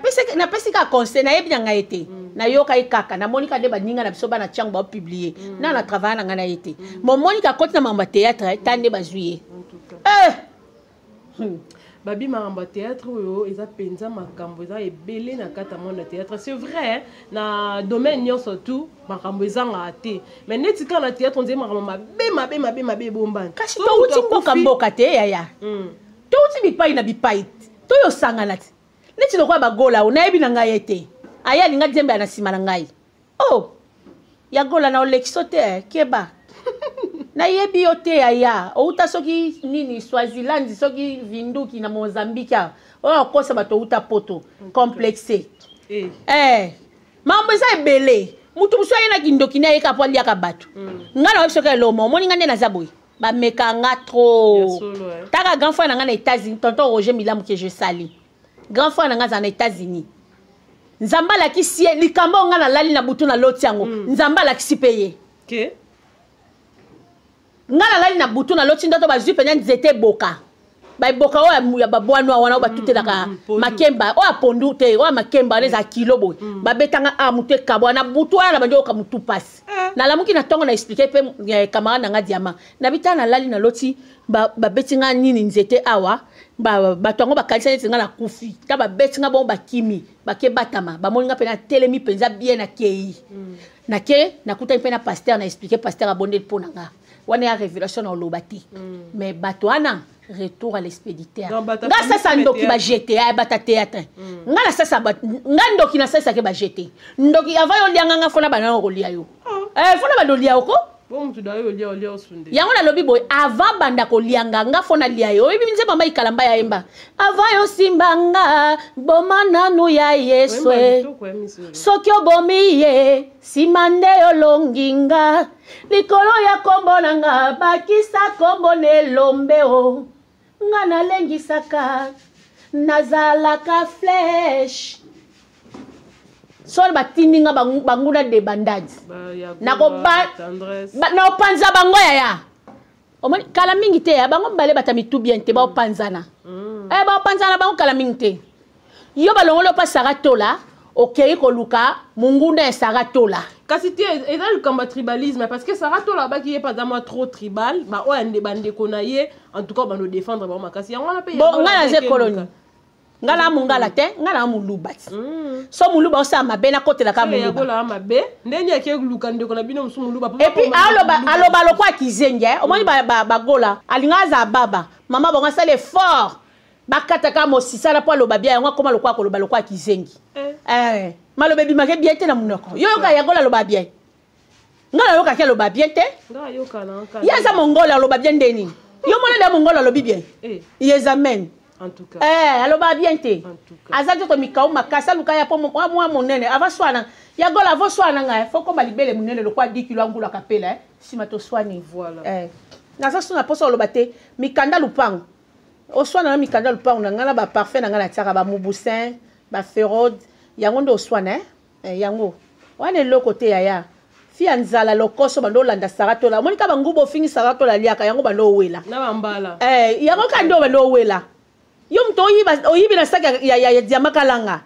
pesi ka conseil na yebi nga ete na yoka ikaka na Monica de baninga na biso bana chango ba publier na travail na ngana ete mo Monica koti na mamba théâtre tande bazuye en tout cas babi maramba théâtre oyo eza penza makambo eza ebele na kata monde théâtre c'est vrai na domaine nyonso tout makambo eza ngate mais neti ka na théâtre on dit makambo mabe bombani kasi to uti mboka mboka te yaya to uti bipai na bipai to yo sangana ti neti lokwa bagola ona yebi na ngai ete aya linga dzembe na sima na ngai oh ya gola na olekso te keba na yebi yote aya outa soki nini Swaziland soki Vinduki na Mozambique o kosa bato outa poto complexe mambo eza ebele mutu mosu ayenaki ndoki na yeka po aliaka bato nga na soki eloma omoni nga nde naza boye bamekanga trop taka grand frère na nga na États-Unis tonton Roger Milamu que je sali grand frère na nga aza na États-Unis nzambe alakisi ye likambo nga nalali na butu na loti yango nzambe alakisi mpe ye nga nalali na butu na loti ndoto bazwi pene nzete eboka baeboka oyo ya babwana wana oyo batutelaka makemba oyo apondu te oyo makemba wana eza kilo boye babetanga amutu ekabwa na butu wana na bandi oyoka mutu pasi nalamuki na ntongo na explike mpe camarade nanga diama na bita nalali na loti babeti nga nini nzete awa bato yango bakalisa neti nga na kufi ta babeti nga bongo bakimi bake batama bamoni nga mpe na telemi mpenza bien nakei nake nakutani mpe na paster na explike paster abondeli mpo na nga wana ya révélation na oloba te mais bato wana retour à l'expéditeur nga sasa ndoki bajete ya bata théâtre nga na sasa nga ndoki na sasa ke bajete ndoki avant yo lianga nga fona bana kolia yo fona bando lia oko yango nalobi boye avant banda kolianga nga fona lia yo oyebi nze mama ikalamba ya yemba avant yo simbanga boma nanu ya yeswe soki obomi ye simande olonginga likolo ya kombo nanga bakisa kombo nelombe o nga nalengisaka nazalaka flèche sol batindi nga banguna de bandage na opanza bango yaya omoni kala mingi te ya bango mbale bata mitu bien te baopanzana baopanzana bango kala mingi te yo balongolo pa saratola okei koluka munguna ya saratola kasi te eza likamba tribalisme parce que saratola baki ye pas moi trop tribal ba oyo bandeko na ye en tout cas bando défendre ba makasi yango na pe bon nga na ze koloni nga na mungala te nga na muluba so muluba osa mabe na kotela ka muluba yakola mabe ndeni yake luka ndeko na bino musu muluba et puis aloba lokwa kizenge omoni bagola alinga za baba mama bonga sale fort bakataka mosisala po aloba bia yango koma lokwa koloba lokwa kizengi malobe bimake bien te na munoko yo yoka yagola aloba bien nga na yoka ke aloba bien te nga yoka na nka yaza mongola aloba bien ndeni yo mona da mongola alobi bien yezamen en tout cas aloba bien te aza to mikao makasa luka ya po mwa monene ava swana yagola avo swana nga foko balibele monene lokwa 10 kilo angula kapela sima to swani voilà naza suna poso aloba te mikanda lupango oswana na mikanda lupango na ngala ba parfait na ngala tiaka ba mubusin ba ferod yango ndo oswana yango wana loko te yaya fia nzala lokoso bando landa saratola monika bangubo fingi saratola liaka yango bando wela na bambala yango kando bando wela yo mto oyibi na saka ya diamaka langa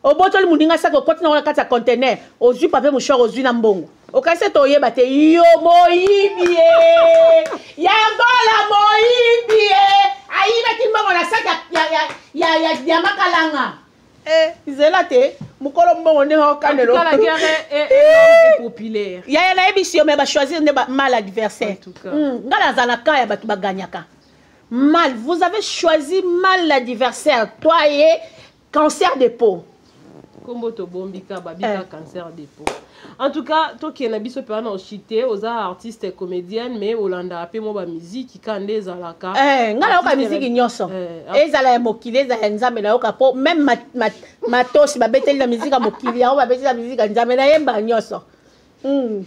obotoli muninga saka okoti na kati ya container ozwi papier mouchoir ozwi na mbongo okase to oyeba te yo moyibi yangola moyibi ayibaki mbongo na saka ya diamaka langa zela te mukolo mbongo ndenge okandelo la guerre est populaire yaya nayebisi yo me bachoisir nde mal adversaire nga nazala ka ya bato baganyaka mal vous avez choisi mal l'adversaire toi et cancer de peau kombo to bombika babika cancer de peau en tout cas toi qui na biso pe na ochité aux artistes comédienne mais olanda pe mo ba musique kande ezalaka ngala oka musique nyonso ezala ya mokili ezala nzambe na oka po même matosi babeteli na musique ya mokili ya babeteli na musique ya nzambe na yemba nyonso en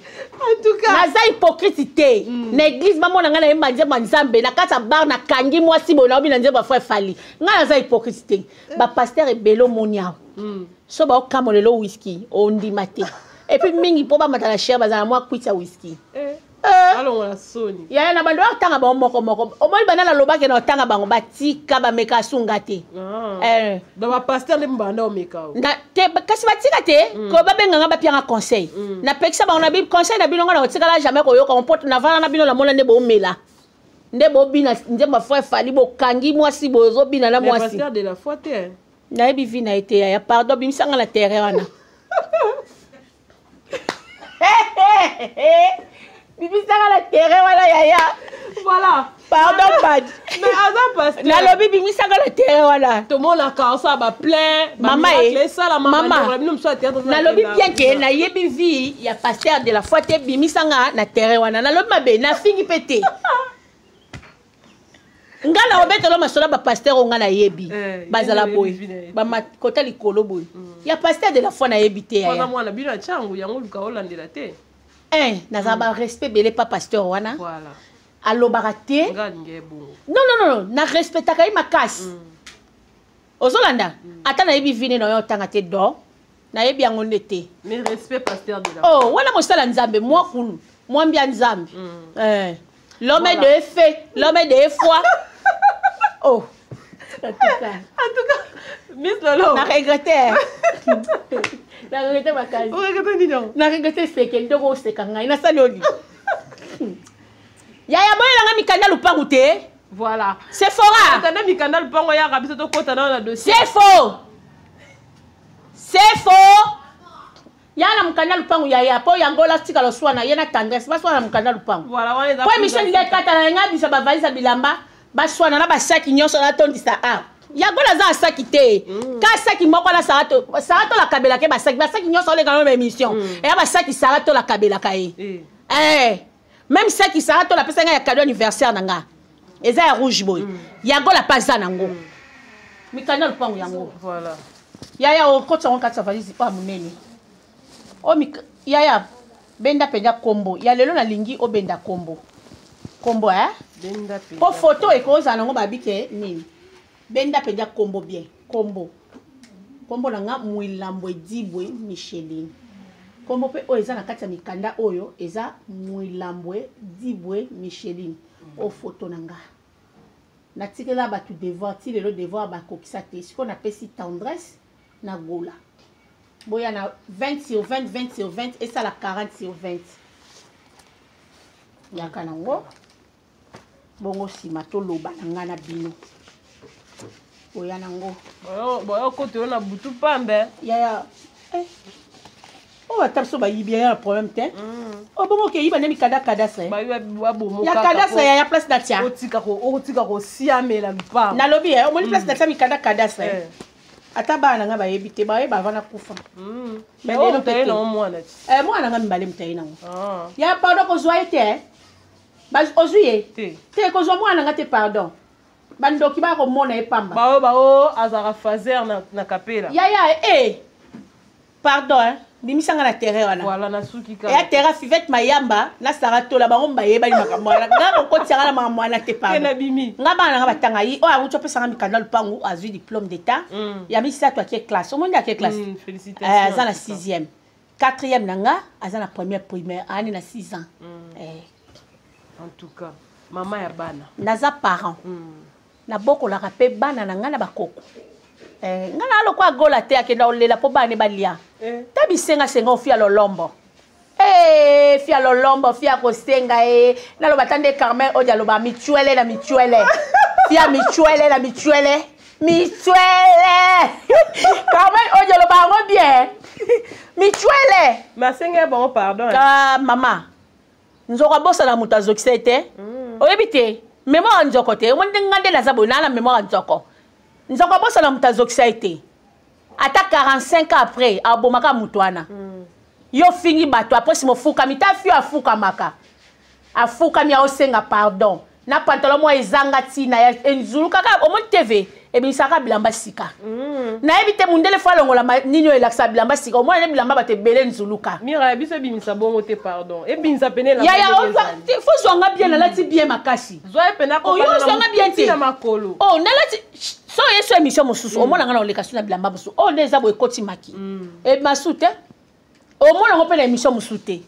tout cas naza hypocrite te na église bamona nga na yemba nzembo nzambe na kati ya bar na kangi mwasi boye na obi na nzembo afo efali nga naza hypocrite te bapaster ebele omoni awa so baokama lelo whisky ondima te et puis mingi po bamata na chere bazala mwa kwiti ya whisky alongola soni yaya na bando otanga bango moko omoni bana nalobaki na otanga bango batika bameka asunga te donc bapaster nde mbanda omeka kasi batika te ko babenganga bapianga conseil napekisa bango na bible conseil na bino nga na otikala jamais koyoka mpoto navana na bino namona nde boomela nde bobina nzembo afo efali bokangi mwasi bozobina na mwasi de la foi te nayebi vi na ete yaya pardon bimisanga na terre wana bimisanga na terre wana yaya voilà pardon bad mais azan pasteur nalobi bimisanga na terre wana tomonaka osa baplein mama mama nalobi bien ke nayebi vi ya pasteur de la foi te bimisanga na terre wana nalobi mabe nafingi mpe te ngana obetelo masola ba pasteur onga na yebi bazala boy ba makota likolo boy ya pasteur de la foi na yebi te ya mwana bino changu yango luka olandela te naza ba respect belé pas pasteur wana voilà alobaka te non na respectaka ye makasi ozolanda ata na yebi vini na yo tanga te do na yebi yango nde te mais respect pasteur de la wana mosala nzambe mwa kulu mwa mbia nzambe l'homme de fait l'homme de foi en tout cas Miss Lolo na regretter makasi na regretter seke ndoko seka ngai na sali oli yaya boyelanga mikanda lupangu te voilà c'est fora tanda mikanda lupangu ya kabisa to kota na dossier c'est faux yana mukanda lupangu yaya po yangola tika lo swana yena tendresse ba swana mukanda lupangu voilà wana po mission ile kata na nga bisa ba valisa bilamba ba swana na ba saki nyonso na tondisa yangola za saki te ka saki moko na sarato la kabela ke ba saki nyonso le kana émission et ba saki sarato la kabela kai même saki sarato la pesa nga ya cadeau anniversaire nanga eza ya rouge boy yangola paza nango mikanda lupangu yango voilà yaya o kotsa on katsa valise pa munene yaya benda penja kombo ya lelo na lingi o benda kombo benda penja po photo ekoza nango babike nini benda penja kombo bien kombo nanga mwilambo edibwe Micheline kombo pe o eza na kati ya mikanda oyo eza mwilambo edibwe Micheline o photo nanga natikela batu devoir ti lelo devoir bakokisa te siko na pesi tendresse na gola boya na 20/20 et ça la 40/20 yaka nango bongo sima to loba nanga na bino boya nango boya koto na butu pambe yaya o atapso ba yibia ya problème te o bongo ke yiba nemi kadastre ba yiba bomo ya kadastre ya place datia otika ko siamela lupa na lobby o moni place datia mi kadastre ata bana nga bayebi te baye bavana kufa mais on paye na mwana mwana nga mbale mutayi nango ya pardon kozwa ete ozwi te kozwa mwana nga te pardon bandoki bakomona ye pamba bao azaka fazer na kapela yaya pardon bimisanga na terrain wana voilà na suki ka ya terrain Fivette Mayamba na Saratola bango bayebali makambo wana nga kotianga na makambo wana te pardon na bimi nga bana nga batanga yi o abuto pesa nga mikanda lupangu azwi diplôme d'état ya misato akie classe o monde akie classe félicitations aza na 6e 4e nanga aza na première primaire ani na 6 ans en tout cas maman ya bana naza parent na bokolaka pe bana na nga na bakoko nga na lokwa gola te akenda olela po bana balia tabisenga senga ofia lolombo fia lolombo fia kosenga naloba tande Carmen odia loba michuele na michuele fia michuele na michuele Carmen odia loba ngo bien michuele masenga bon pardon mama nzoka bosa na muta zokisa te oyebi te mémoire nzoko te mo ndengande la zabo na mémoire nzoko nzoko bosa na muta zokisa te ata 45 ans après abomaka mutwana yo fingi bato après si mofuka mita fio afuka maka afuka mi osenga pardon na pantalon mo ezanga tina ya enzulu kaka o mon TV e binisaka bilamba sika na ebite mundele fa longola nini yo elaksa bilamba sika o mo ne bilamba bate bele nzuluka mira biso bimisa bongo te pardon e binisa pene la ya faut zonga bien na lati bien makasi zoe pena ko yo zonga bien te na makolo na lati so yeso émission mosusu o mona ngana oleka suna bilamba mosusu o neza bo ekoti maki e masute o mona ngo pena émission mosusu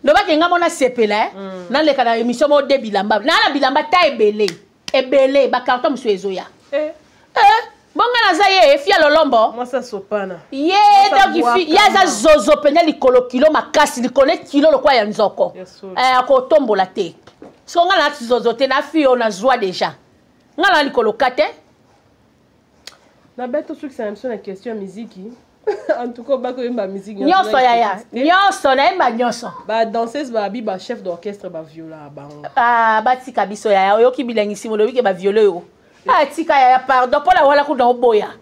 loba ke nga mona sepela na leka na émission mo de bilamba na bilamba ta ebele ba carton mosusu ezoya bonga na zaye fia lolombo moi ça sopana ye donc ya za zozo penya likolo kilo makasi likolo kilo lokwa ya nzoko ko tombola te so nga na zozo te na fio na joie déjà nga na likolo kate na beto sur c'est une question musique en tout cas ba ko yemba musique nyonso yaya nyonso na yemba nyonso ba danseuse ba bi ba chef d'orchestre ba viola bango batika biso yaya oyoki bilangisi molobi ke ba viola yo tika yaya pardon pona wala kuna oboya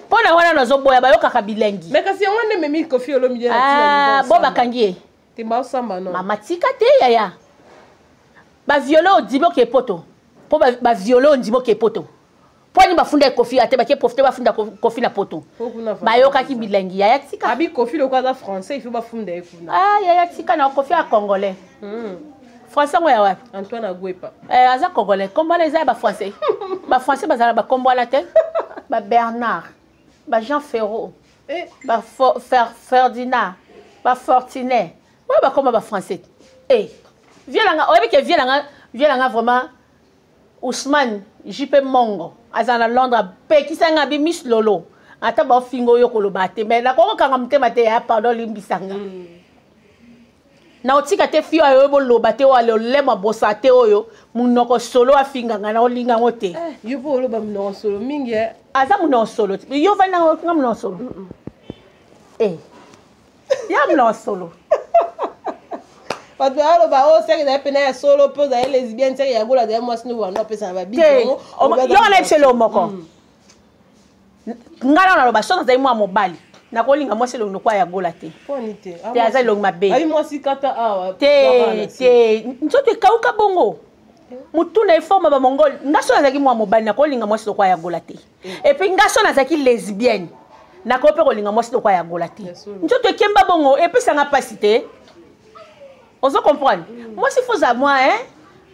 pona wana nazoboya bayokaka bilengi mais kasi yango nde memi kofi olomi na bo bakangi te ba osamba non mama tika te yaya ba viola odibo ke poto po ba violon ndimo ke poto poni bafunda kofi ate ba ke profiter bafunda kofi na poto ba yoka ki bilengi ya tika abi kofi le kwa français il faut bafunda ekuna ah ya tika na kofi a congolais français ngoya wapi Antoine Agwepa aza congolais comment les ba français bazala ba kombo la tête ba Bernard ba Jean Ferraud ba Ferdinand ba Fortinet ouais ba comme ba français vielanga oyebi ke vielanga vraiment Ousmane JP Mongo azana Londres pe kisanga bi Miss Lolo ata ba fingo yo koloba te mais na ko kanga mtema te ya pardon limbisanga na otika te fio ayo bo loba te wale lema bosa te oyo munoko solo afinga ngana olinga ngote yo bo loba munoko solo mingi aza munoko solo yo va na nga munoko solo ya munoko solo parce que aloba o seri na pena ya solo pose ya lesbienne seri ya gola de moi sino wana pesa ba biso yo na epselo moko ngala na loba sona za mwa mobali na kolinga mwasi lo nokwa ya gola te poni te te aza lo mabe ai mwasi kata awa te nzoto ekauka bongo mutuna eforma ba mongol ngaso nazaki mwa mobali na kolinga mwasi lokwa ya gola te et puis ngaso nazaki lesbienne na ko pe kolinga mwasi lokwa ya gola te nzoto ekemba bongo epesanga pasi te ozo comprendre moi si faut à moi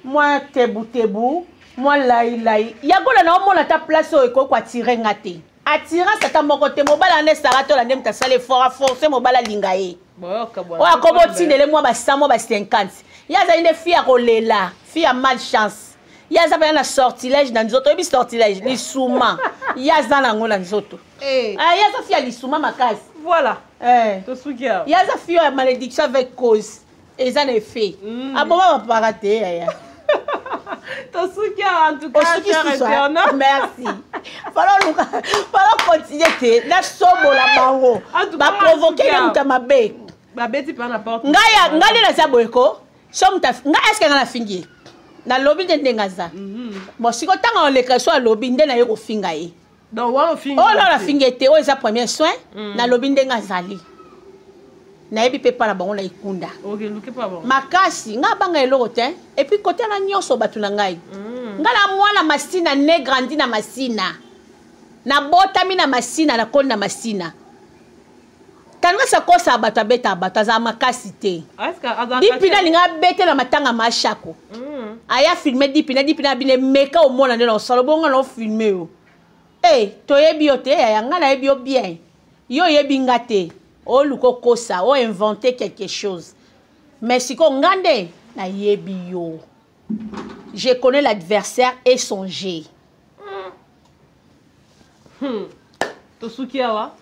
moi tebu moi lai ya gola na omona ta place o eko kwa tirer ngate atira sata moko te mobala ne sarato la nem ta sale fort forcer mobala linga ye o akobo tinele moi ba 100 moi ba 50 ya za ine fille akolela fille a malchance ya za na sortilège na nzoto bi sortilège li souma ya za na ngona nzoto ya za fille li souma makasi voilà to sukia ya za fille a malédiction avec cause et ça n'est fait aboma ba paraté ya to sukia en tout cas merci falo continuer te na sobo la bango ba provoquer le mutama be ba beti pa na porte ngaya ngale na saboeko so muta nga est-ce que ngala fingi na lobby de ngaza bon siko tanga on le kaso a lobby nde na yeko finga ye donc wa fingi oh non la fingi te o eza premier soin na lobby nde ngazali na yebi pe para bango na ikunda OK luke pa bon makasi nga banga eloko te et puis côté na nyoso batu na ngai ngala mwana masina ne grandi na masina na botami na masina na koni na masina tanga sa kosa batu abeta batu za makasi te dipina linga bete na matanga mashako aya filmer dipina bine meka o mona ndelo solo bonga no filmer yo to yebi yo te ya nga na yebi yo bien yo yebi ngate o luko kosa o inventer quelque chose mais siko ngande na yebi yo je connais l'adversaire et son jeu to sukiawa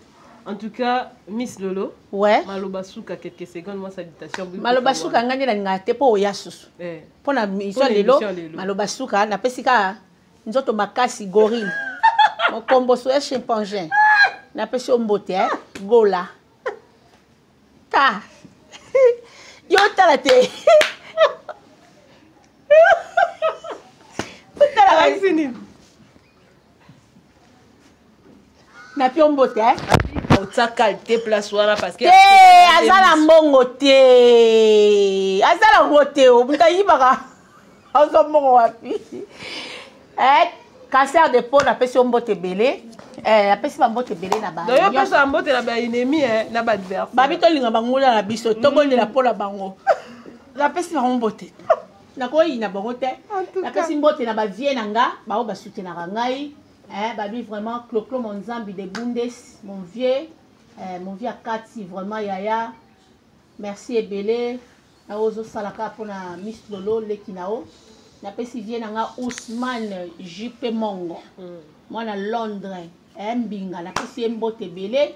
en tout cas Miss Lolo ouais maloba suka quelques secondes moi salutation maloba suka ngande na ngate po ya susu pona mission lelo maloba suka na pesika nzoto makasi gorille mon combo so e chimpanzé na pesi ombote gola ta yo tala te tala fini na pi ombote otaka te place wana parce que azala mbongo te azala ngote o mutayibaka azo mbongo wapi cancer de peau na pesi ombote belé apesi bambote belé na ba yo pesa mbote na ba ennemi na ba adversaire babi tolinga bangola na biso tobondela pola bango na pesi bambote na koyi na bango te na pesi mbote na ba vie na nga bao basutenaka ngai babi vraiment Clo mon Zambi de Bundes mon vieux Akati vraiment yaya merci ebele na ozo salaka pona Miss Lolo lekinao na pesi vie na nga Ousmane JP Mongo mwana Londres mbinga na pesi mbote belé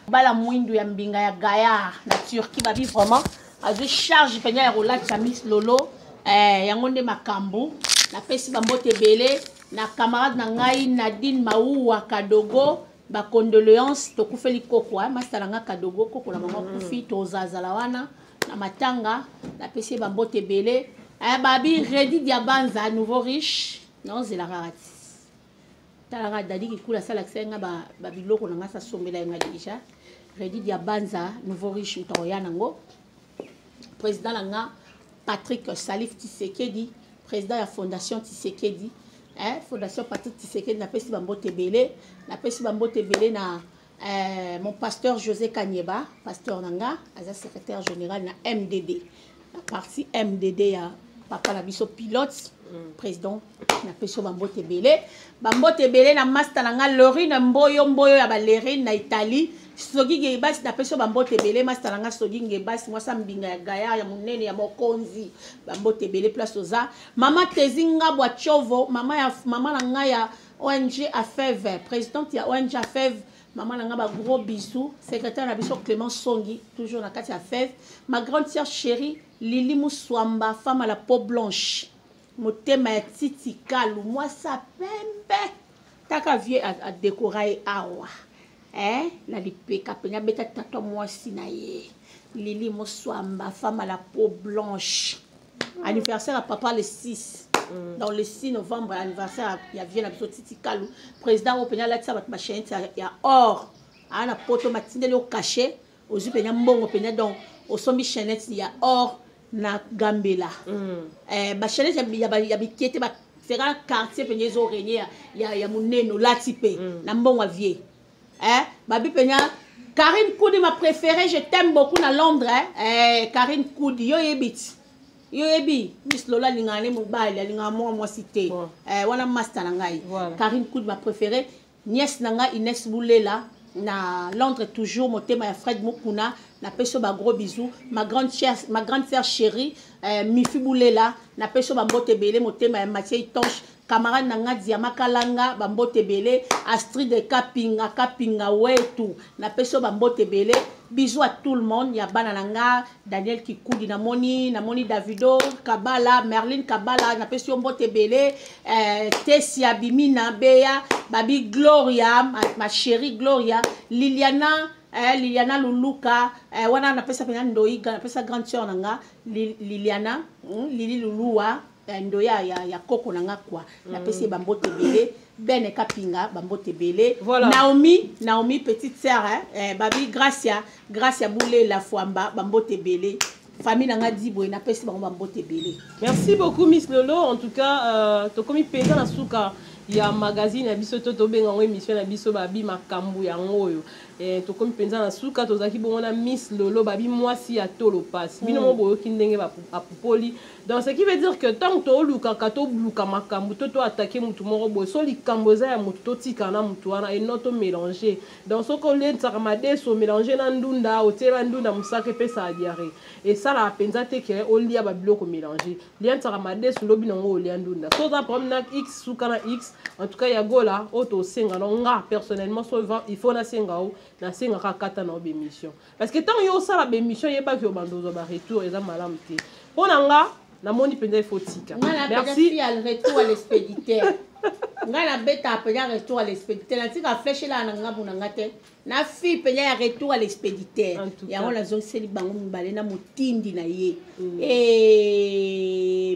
bala mwindu ya mbinga ya Gaillard na Turquie babi vraiment azu charge penya ya rolata Miss Lolo yango nde makambo na pesi bambote belé na camarade na ngai Nadine Maouwa Kadogo ba condoléances to kufeli koko masala nga Kadogo koko na mama kufi to zazala wana na matanga na pesi bambote belé babi Redi Diabanza nouveau riche non zela rarati talanga dadi ki kula sala ksenga ba biloko na ngasa sombela nga déjà Redi Diabanza nouveau riche utoya nango président nga Patrick Salif Tshisekedi président de la fondation Tshisekedi Fondation Patrick Tshisekedi na pesi bambote belé na pesi bambote belé na mon pasteur José Kanyeba pasteur nanga aza secrétaire général na MDD la partie MDD ya papa na biso pilote président na pesi bambote belé na master nanga Lorine Mboyo ya balerine na Italie sogi ngebasi na pesi bambote belé master nanga sogi ngebasi mwasa mbinga ya gaya ya munene ya mokonzi bambote belé place oza mama Tezinga Bwachovo mama nanga ya ONG AFEV présidente ya ONG AFEV maman nanga ba gros bisous secrétaire na biso Clément Songi toujours na kati ya AFEV ma grande sœur chérie Lili Mouswamba femme à la peau blanche motema ya Titi Kalu moi ça pembe taka vieux à décorer awa na lipeka penya beta tato mwasi na ye Lili Mouswamba femme à la peau blanche anniversaire à papa le 6 dans le 6 novembre anniversaire il y a vient la Titi Kalu président au penya la tsa bat machine ya or ana poto matinde le caché aux penya mbongo penya donc au sombi chenette il y a or na Gambela ba chenette ya bikete ba fera quartier penya zo régner ya muneno latipe na mbongo vie babi penya Karine Koudi ma préférée je t'aime beaucoup na Londres Karine Koudi yo yebi Miss Lola lingane mobile linga moi cité wana master ngai Karine Koudi ma préférée nièce nanga Inès Boulela na Londres toujours motema ya Fred Mukuna na peso ba gros bisous ma grande sœur chérie Mifi Boulela na peso ba mbote belé motema ya Mathieu Tonche camarade nanga Diama Kalanga bambote belé Astrid de Kapinga wetu na peso bambote belé bisous à tout le monde ya bana nanga Daniel Kikoudi na moni Davido Kabala Merlin Kabala na peso mbote belé Tessia Bimina Beya babi Gloria ma chérie Gloria Liliana Luluka wana na pesa pena ndoiga na pesa grande sœur nanga Liliana Lili Lulua ndoya ya koko nanga kwa na pesi bambote belé Bene Kapinga bambote belé Naomi petite sœur babi Gracia Boulé la Fwamba bambote belé famille nanga Dibo na pesi bambote belé. Merci beaucoup Miss Lolo en tout cas to komi pesa na suka ya magazine ya biso to benga ngo émission na biso babi makambu ya ngoyo to komi penza na suka to zaki bongo na Miss Lolo babi mwasi ya tolo pass bino mo boyo kindenge ba apopoli donc ce qui veut dire que tant to luka kato luka makambu to attaquer mutu moko boyo so likamboza ya mutu to tika na mutu wana et non to mélanger donc so ko le tsakamade so mélanger na ndunda otela ndunda musake pesa diarrhée et ça la penza te ke olia ba biloko mélanger lien tsakamade so lobi nango olia ndunda so za problème na x suka na x en tout cas ya gola auto senga nga personnellement so il faut na senga o na senga ka kata na bémission parce que tant yo ça la bémission yeba ki obandozo ba retour eza malamu te pona nga na moni penza fotika merci al retour à l'expéditeur ngana beta penya retour à l'expéditeur na tika flèche la na ngabu na ngate na fi penya ya retour à l'expéditeur ya ona zo seli bango mbale na mutindi na ye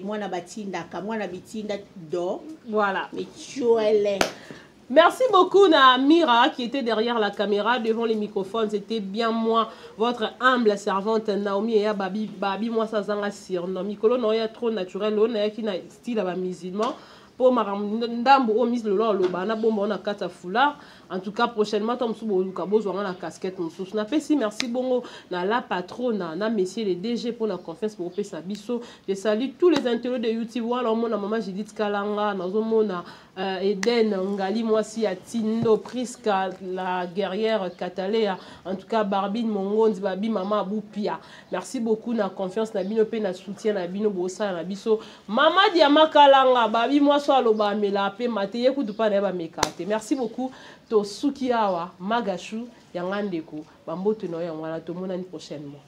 mwana batinda ka mwana bitinda do voilà mais choele. Merci beaucoup Mira qui était derrière la caméra, devant les microphones. C'était bien moi, votre humble servante Naomi et Babi moi ça zanga surnom. Mikolo no ya trop naturel, on a qui na style à musulman. Pour Ndambo au Miss Lolo Lobana bomba on a kata foulard. En tout cas prochainement Tom Soubo Luka Bozo on a casquette mon sous. Na pesi merci bongo na la patronne na messieurs les DG pour la confiance pour pesa biso. Je salue tous les internautes de YouTube. Voilà mon maman Judith Kalanga nazo mona Eden Ngali Mwasi ya Tindo Priska la guerrière Katalea. En tout cas Barbine Mongondi Babi Mama Boupia. Merci beaucoup na confiance na bino pe na soutien na bino bosa na biso. Mama Diama Kalanga Babi moi aloba mela pe mateye kutupa na ba mekate. Merci beaucoup to suki awa magashu ya ngandeko bambote no ya ngwana to mona ni prochainement.